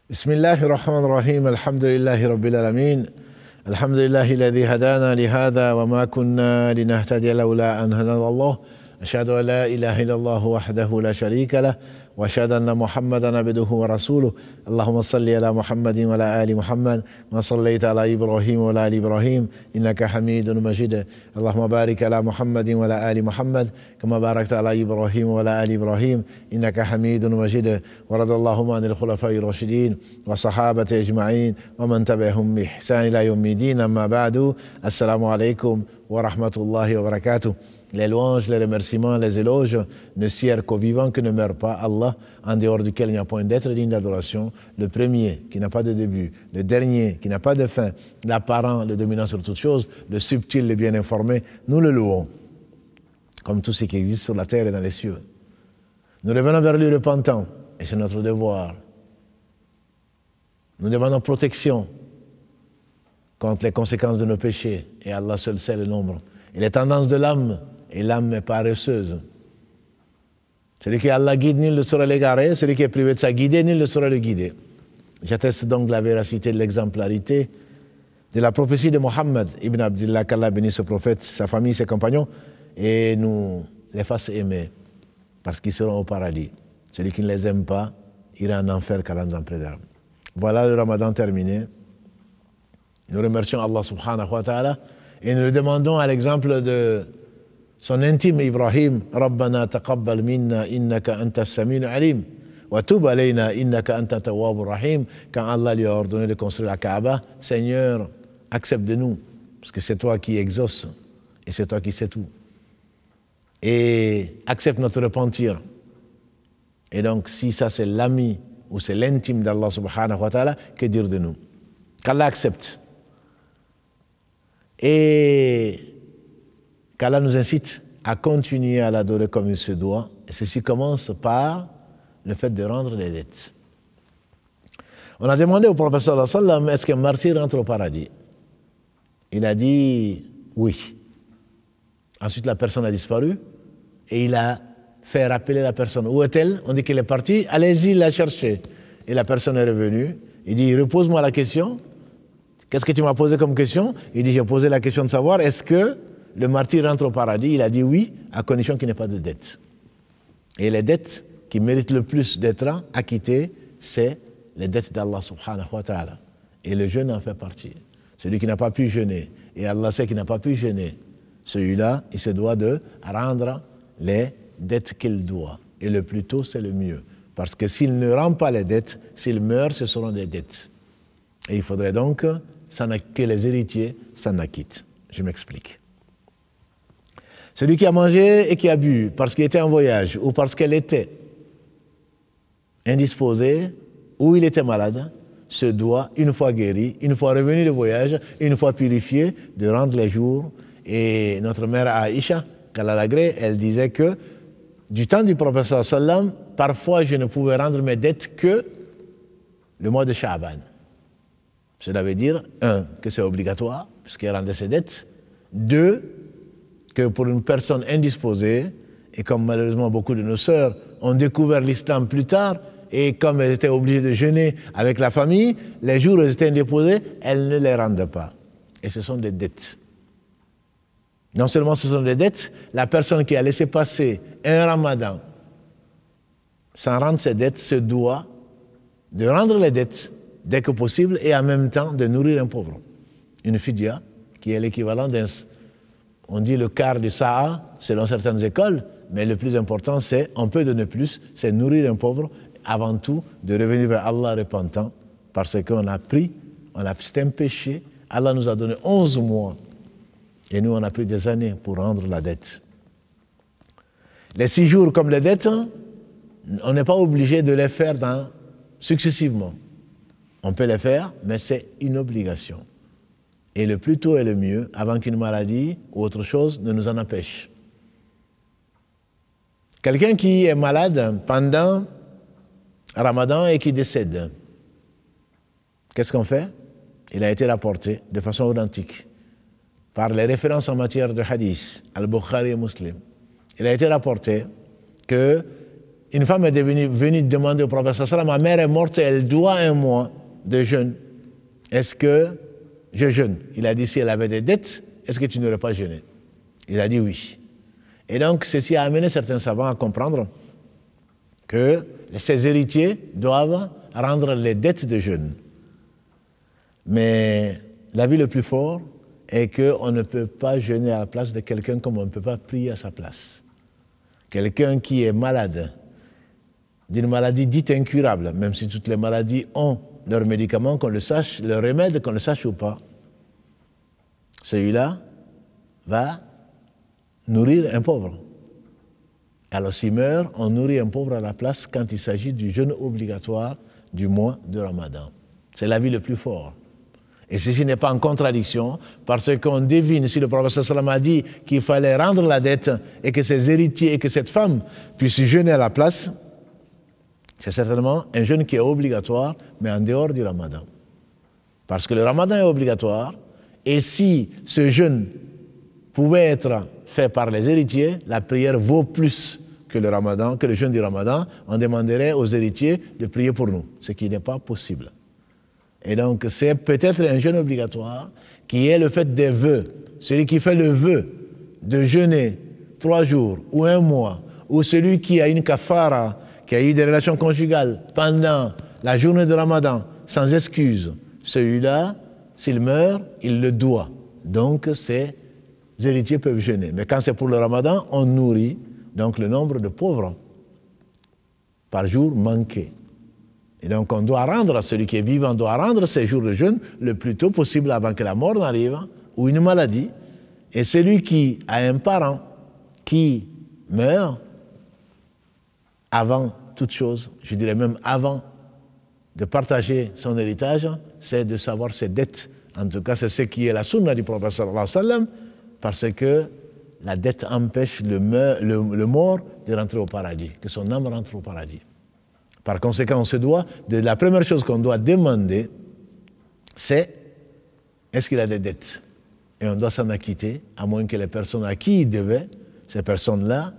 بسم الله الرحمن الرحيم الحمد لله رب العالمين الحمد لله الذي هدانا لهذا وما كنا لنهتدي لولا أن هدانا الله أشهد أن لا إله إلا الله وحده لا شريك له وأشهد أن محمدا عبده ورسوله اللهم صل على محمد وعلى آل محمد وصليت على إبراهيم وعلى آل إبراهيم إنك حميد مجيد اللهم بارك على محمد وعلى آل محمد كما باركت على إبراهيم وعلى آل إبراهيم إنك حميد مجيد ورضي اللهم عن الخلفاء الراشدين والصحابة أجمعين ومن تبعهم بإحسان إلى يوم الدين أما بعد السلام عليكم ورحمة الله وبركاته. Les louanges, les remerciements, les éloges ne sirent qu'au vivant qui ne meurt pas, Allah, en dehors duquel il n'y a point d'être digne d'adoration, le premier qui n'a pas de début, le dernier qui n'a pas de fin, l'apparent, le dominant sur toutes choses, le subtil, le bien informé, nous le louons, comme tout ce qui existe sur la terre et dans les cieux. Nous revenons vers lui repentant, et c'est notre devoir. Nous demandons protection contre les conséquences de nos péchés, et Allah seul sait le nombre. Et les tendances de l'âme, et l'âme est paresseuse. Celui qui Allah guide, nul ne saurait l'égarer. Celui qui est privé de sa guidée, nul ne saurait le guider. J'atteste donc de la véracité, de l'exemplarité, de la prophétie de Mohammed ibn Abdullah, qu'Allah bénisse ce prophète, sa famille, ses compagnons, et nous les fasse aimer, parce qu'ils seront au paradis. Celui qui ne les aime pas, ira en enfer, qu'Allah nous en préserve. Voilà le Ramadan terminé. Nous remercions Allah subhanahu wa ta'ala, et nous le demandons à l'exemple de son intime Ibrahim, Rabbana taqabbal minna innaka anta as-sami'ul alim wa tub alayna innaka anta tawwabur rahim. Quand Allah lui a ordonné de construire la Kaaba, Seigneur, accepte de nous, parce que c'est toi qui exauces et c'est toi qui sais tout. Et accepte notre repentir. Et donc, si ça c'est l'ami ou c'est l'intime d'Allah subhanahu wa ta'ala, que dire de nous? Qu'Allah accepte. Et qu'Allah nous incite à continuer à l'adorer comme il se doit. Et ceci commence par le fait de rendre les dettes. On a demandé au prophète sallallahu alayhi wa sallam, est-ce qu'un martyr entre au paradis? Il a dit oui. Ensuite, la personne a disparu et il a fait rappeler la personne. Où est-elle? On dit qu'elle est partie. Allez-y la chercher. Et la personne est revenue. Il dit, repose-moi la question. Qu'est-ce que tu m'as posé comme question? Il dit, j'ai posé la question de savoir, est-ce que le martyr rentre au paradis? Il a dit oui, à condition qu'il n'ait pas de dette. Et les dettes qui méritent le plus d'être acquittées, c'est les dettes d'Allah subhanahu wa ta'ala. Et le jeûne en fait partie. Celui qui n'a pas pu jeûner, et Allah sait qu'il n'a pas pu jeûner, celui-là, il se doit de rendre les dettes qu'il doit. Et le plus tôt, c'est le mieux. Parce que s'il ne rend pas les dettes, s'il meurt, ce seront des dettes. Et il faudrait donc que les héritiers s'en acquittent. Je m'explique. Celui qui a mangé et qui a bu parce qu'il était en voyage ou parce qu'elle était indisposée ou il était malade, se doit, une fois guéri, une fois revenu de voyage, une fois purifié, de rendre les jours. Et notre mère Aïcha, qu'Allah l'agrée, elle disait que du temps du prophète sallallahu alayhi wa sallam, parfois je ne pouvais rendre mes dettes que le mois de Sha'ban. Cela veut dire, un, que c'est obligatoire, puisqu'elle rendait ses dettes. Deux, que pour une personne indisposée, et comme malheureusement beaucoup de nos sœurs ont découvert l'islam plus tard, et comme elles étaient obligées de jeûner avec la famille, les jours où elles étaient indisposées, elles ne les rendent pas. Et ce sont des dettes. Non seulement ce sont des dettes, la personne qui a laissé passer un ramadan sans rendre ses dettes se doit de rendre les dettes dès que possible et en même temps de nourrir un pauvre. Une fidya qui est l'équivalent d'un... On dit le quart du sa'a selon certaines écoles, mais le plus important c'est, on peut donner plus, c'est nourrir un pauvre, avant tout de revenir vers Allah repentant, parce qu'on a pris, c'est un péché, Allah nous a donné 11 mois, et nous on a pris des années pour rendre la dette. Les 6 jours comme les dettes, on n'est pas obligé de les faire successivement. On peut les faire, mais c'est une obligation. Et le plus tôt est le mieux, avant qu'une maladie ou autre chose ne nous en empêche. Quelqu'un qui est malade pendant Ramadan et qui décède, qu'est-ce qu'on fait? Il a été rapporté de façon authentique par les références en matière de hadith, Al-Bukhari et Muslim. Il a été rapporté que une femme est venue demander au prophète sallallahu alayhi wa sallam, ma mère est morte, elle doit un mois de jeûne. Est-ce que je jeûne? Il a dit, si elle avait des dettes, est-ce que tu n'aurais pas jeûné? Il a dit oui. Et donc, ceci a amené certains savants à comprendre que ces héritiers doivent rendre les dettes de jeûne. Mais l'avis le plus fort est qu'on ne peut pas jeûner à la place de quelqu'un comme on ne peut pas prier à sa place. Quelqu'un qui est malade, d'une maladie dite incurable, même si toutes les maladies ont leurs médicaments, qu'on le sache, leurs remèdes, qu'on le sache ou pas, celui-là va nourrir un pauvre. Alors s'il meurt, on nourrit un pauvre à la place quand il s'agit du jeûne obligatoire du mois de Ramadan. C'est l'avis le plus fort. Et ceci n'est pas en contradiction, parce qu'on devine, si le prophète sallallahu alayhi wa sallam a dit qu'il fallait rendre la dette et que ses héritiers et que cette femme puissent jeûner à la place, c'est certainement un jeûne qui est obligatoire, mais en dehors du Ramadan. Parce que le Ramadan est obligatoire, et si ce jeûne pouvait être fait par les héritiers, la prière vaut plus que le Ramadan, que le jeûne du Ramadan. On demanderait aux héritiers de prier pour nous, ce qui n'est pas possible. Et donc, c'est peut-être un jeûne obligatoire qui est le fait des vœux. Celui qui fait le vœu de jeûner 3 jours ou 1 mois, ou celui qui a une kafara, qui a eu des relations conjugales pendant la journée de Ramadan, sans excuse, celui-là, s'il meurt, il le doit. Donc, ses héritiers peuvent jeûner. Mais quand c'est pour le Ramadan, on nourrit donc le nombre de pauvres par jour manqué. Et donc, on doit rendre, celui qui est vivant doit rendre ses jours de jeûne le plus tôt possible avant que la mort n'arrive, ou une maladie. Et celui qui a un parent qui meurt, avant toute chose, je dirais même avant de partager son héritage, c'est de savoir ses dettes. En tout cas, c'est ce qui est la sunna du prophète sallallahu alayhi wa sallam, parce que la dette empêche le mort de rentrer au paradis, que son âme rentre au paradis. Par conséquent, la première chose qu'on doit demander, c'est est-ce qu'il a des dettes? Et on doit s'en acquitter, à moins que les personnes à qui il devait, ces personnes-là,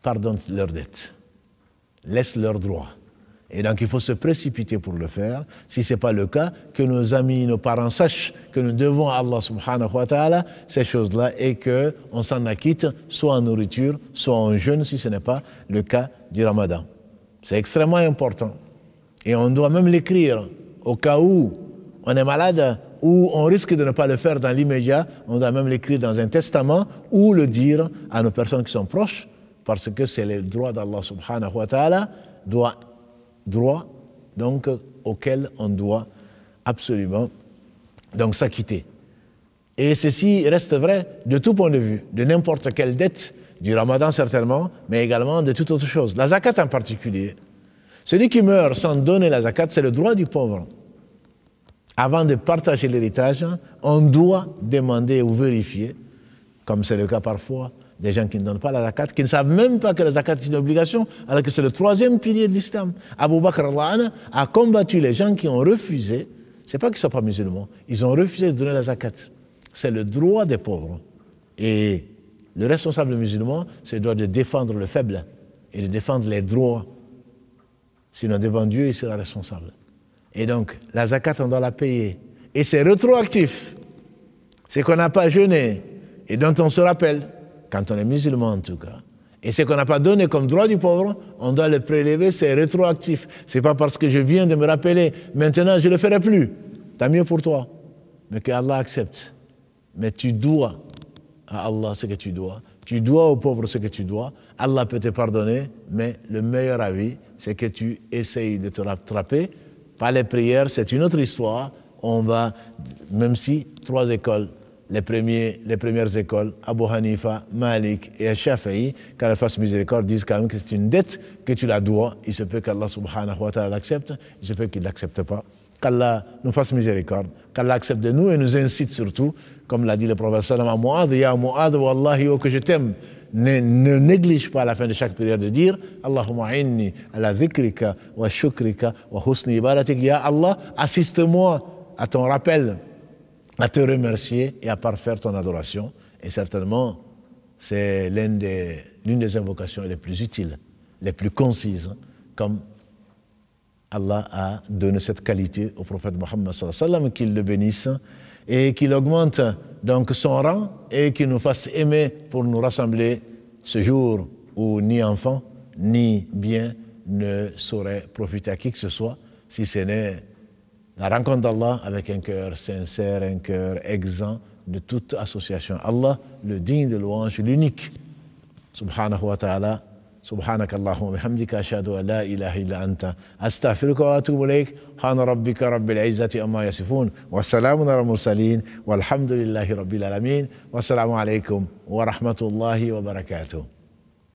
pardonnent leurs dettes, laissent leurs droits. Et donc il faut se précipiter pour le faire. Si ce n'est pas le cas, que nos amis, nos parents sachent que nous devons à Allah subhanahu wa ta'ala ces choses-là et qu'on s'en acquitte, soit en nourriture, soit en jeûne, si ce n'est pas le cas du Ramadan. C'est extrêmement important. Et on doit même l'écrire au cas où on est malade ou on risque de ne pas le faire dans l'immédiat. On doit même l'écrire dans un testament ou le dire à nos personnes qui sont proches, parce que c'est le droit d'Allah subhanahu wa ta'ala, droit donc auquel on doit absolument donc s'acquitter. Et ceci reste vrai de tout point de vue, de n'importe quelle dette, du Ramadan certainement, mais également de toute autre chose. La zakat en particulier. Celui qui meurt sans donner la zakat, c'est le droit du pauvre. Avant de partager l'héritage, on doit demander ou vérifier, comme c'est le cas parfois, des gens qui ne donnent pas la zakat, qui ne savent même pas que la zakat est une obligation, alors que c'est le 3e pilier de l'islam. Abu Bakr a combattu les gens qui ont refusé, c'est pas qu'ils ne sont pas musulmans, ils ont refusé de donner la zakat. C'est le droit des pauvres. Et le responsable musulman, c'est le droit de défendre le faible et de défendre les droits. Sinon, devant Dieu, il sera responsable. Et donc, la zakat, on doit la payer. Et c'est rétroactif. C'est qu'on n'a pas jeûné et dont on se rappelle, quand on est musulman en tout cas. Et ce qu'on n'a pas donné comme droit du pauvre, on doit le prélever, c'est rétroactif. C'est pas parce que je viens de me rappeler, maintenant je ne le ferai plus. Tant mieux pour toi. Mais que Allah accepte. Mais tu dois à Allah ce que tu dois. Tu dois aux pauvres ce que tu dois. Allah peut te pardonner, mais le meilleur avis, c'est que tu essayes de te rattraper. Pas les prières, c'est une autre histoire. On va, même si 3 écoles, les premières écoles, Abu Hanifa, Malik et Shafi'i, qu'Allah fasse miséricorde, disent quand même que c'est une dette que tu la dois. Il se peut qu'Allah subhanahu wa ta'ala l'accepte, il se peut qu'il ne l'accepte pas. Qu'Allah nous fasse miséricorde, qu'Allah accepte de nous et nous incite surtout, comme l'a dit le prophète sallallahu alayhi wa sallam, à Mu'adh, ya Mu'adh, wallahi, oh que je t'aime. Ne néglige pas à la fin de chaque prière de dire Allahumma inni ala dhikrika wa shukrika wa husni ibadatik. Ya Allah, assiste-moi à ton rappel, à te remercier et à parfaire ton adoration. Et certainement, c'est l'une des invocations les plus utiles, les plus concises, comme Allah a donné cette qualité au prophète Mohammed sallallahu alayhi wa sallam, qu'il le bénisse et qu'il augmente donc son rang et qu'il nous fasse aimer pour nous rassembler ce jour où ni enfant ni bien ne saurait profiter à qui que ce soit, si ce n'est la rencontre d'Allah avec un cœur sincère, un cœur exempt de toute association. Allah, le digne de louange, l'unique. Subhanahu wa ta'ala. سبحانك اللهم وبحمدك أشهد أن لا إله إلا أنت أستغفرك وأتوب إليك سبحان ربك رب العزة عما يصفون والسلام على المرسلين والحمد لله رب العالمين والسلام عليكم ورحمة الله وبركاته.